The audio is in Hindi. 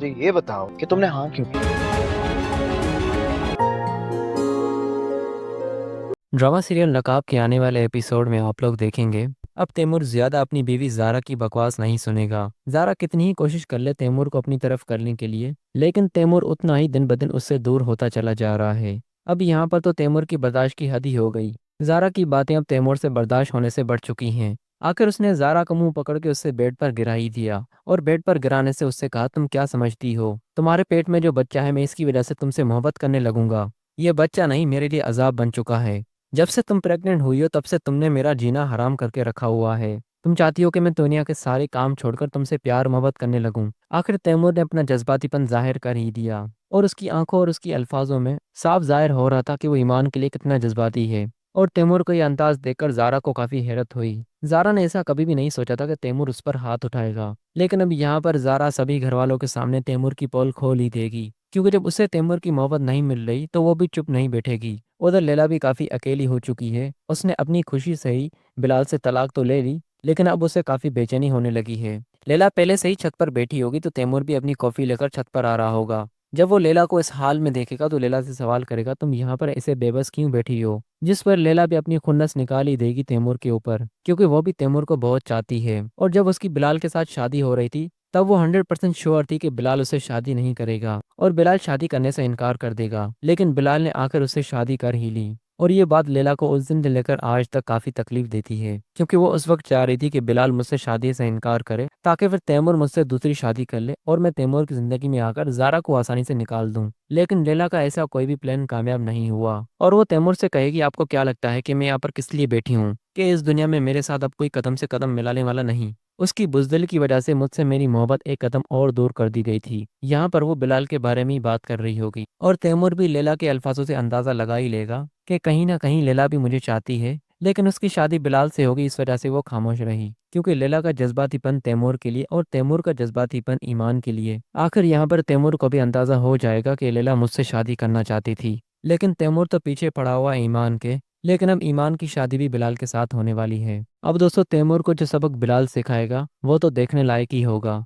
मुझे ये बताओ कि तुमने हाँ क्यों की? ड्रामा सीरियल नकाब के आने वाले एपिसोड में आप लोग देखेंगे अब तैमूर ज्यादा अपनी बीवी जारा की बकवास नहीं सुनेगा। जारा कितनी ही कोशिश कर ले तैमूर को अपनी तरफ करने के लिए, लेकिन तैमूर उतना ही दिन ब दिन उससे दूर होता चला जा रहा है। अब यहाँ पर तो तैमूर की बर्दाश्त की हद ही हो गई। जारा की बातें अब तैमूर से बर्दाश्त होने से बढ़ चुकी हैं। आखिर उसने जारा का मुंह पकड़ के उससे बेड पर गिरा ही दिया और बेड पर गिराने से उससे कहा, तुम क्या समझती हो, तुम्हारे पेट में जो बच्चा है मैं इसकी वजह से तुमसे मोहब्बत करने लगूंगा। ये बच्चा नहीं मेरे लिए अजाब बन चुका है। जब से तुम प्रेग्नेंट हुई हो तब से तुमने मेरा जीना हराम करके रखा हुआ है। तुम चाहती हो कि मैं दुनिया के सारे काम छोड़कर तुमसे प्यार मोहब्बत करने लगूं। आखिर तैमूर ने अपना जज्बातीपन जाहिर कर ही दिया और उसकी आंखों और उसकी अल्फाजों में साफ जाहिर हो रहा था कि वो ईमान के लिए कितना जज्बाती है। और तैमूर को यह अंदाज देखकर जारा को काफी हैरत हुई। जारा ने ऐसा कभी भी नहीं सोचा था कि तैमूर उस पर हाथ उठाएगा, लेकिन अब यहाँ पर जारा सभी घर वालों के सामने तैमूर की पोल खोल ही देगी, क्योंकि जब उसे तैमूर की मोहब्बत नहीं मिल रही तो वो भी चुप नहीं बैठेगी। उधर लैला भी काफी अकेली हो चुकी है। उसने अपनी खुशी से ही बिलाल से तलाक तो ले ली, लेकिन अब उसे काफी बेचैनी होने लगी है। लैला पहले से ही छत पर बैठी होगी तो तैमूर भी अपनी कॉफी लेकर छत पर आ रहा होगा। जब वो लैला को इस हाल में देखेगा तो लैला से सवाल करेगा, तुम यहाँ पर ऐसे बेबस क्यों बैठी हो। जिस पर लैला भी अपनी खुन्नस निकाल ही देगी तैमूर के ऊपर, क्योंकि वो भी तैमूर को बहुत चाहती है। और जब उसकी बिलाल के साथ शादी हो रही थी तब वो 100% श्योर थी कि बिलाल उससे शादी नहीं करेगा और बिलाल शादी करने से इनकार कर देगा, लेकिन बिलाल ने आकर उससे शादी कर ही ली। और ये बात लैला को उस दिन से लेकर आज तक काफी तकलीफ देती है, क्योंकि वो उस वक्त चाह रही थी कि बिलाल मुझसे शादी से इनकार करे ताकि फिर तैमूर मुझसे दूसरी शादी कर ले और मैं तैमूर की जिंदगी में आकर जारा को आसानी से निकाल दूं। लेकिन लैला का ऐसा कोई भी प्लान कामयाब नहीं हुआ और वो तैमूर से कहेगी, आपको क्या लगता है कि मैं यहाँ पर किस लिए बैठी हूँ, कि इस दुनिया में मेरे साथ अब कोई कदम से कदम मिलाने वाला नहीं। उसकी बुज़दिल की वजह से मुझसे मेरी मोहब्बत एक कदम और दूर कर दी गई थी। यहाँ पर वो बिलाल के बारे में ही बात कर रही होगी और तैमूर भी लैला के अल्फाजों से अंदाजा लगा ही लेगा कि कहीं ना कहीं लैला भी मुझे चाहती है, लेकिन उसकी शादी बिलाल से होगी इस वजह से वो खामोश रही, क्योंकि लैला का जज्बातीपन तैमूर के लिए और तैमूर का जज्बातीपन ईमान के लिए। आखिर यहाँ पर तैमूर को भी अंदाजा हो जाएगा कि लैला मुझसे शादी करना चाहती थी, लेकिन तैमूर तो पीछे पड़ा हुआ है ईमान के। लेकिन अब ईमान की शादी भी बिलाल के साथ होने वाली है। अब दोस्तों तैमूर को जो सबक बिलाल सिखाएगा वो तो देखने लायक ही होगा।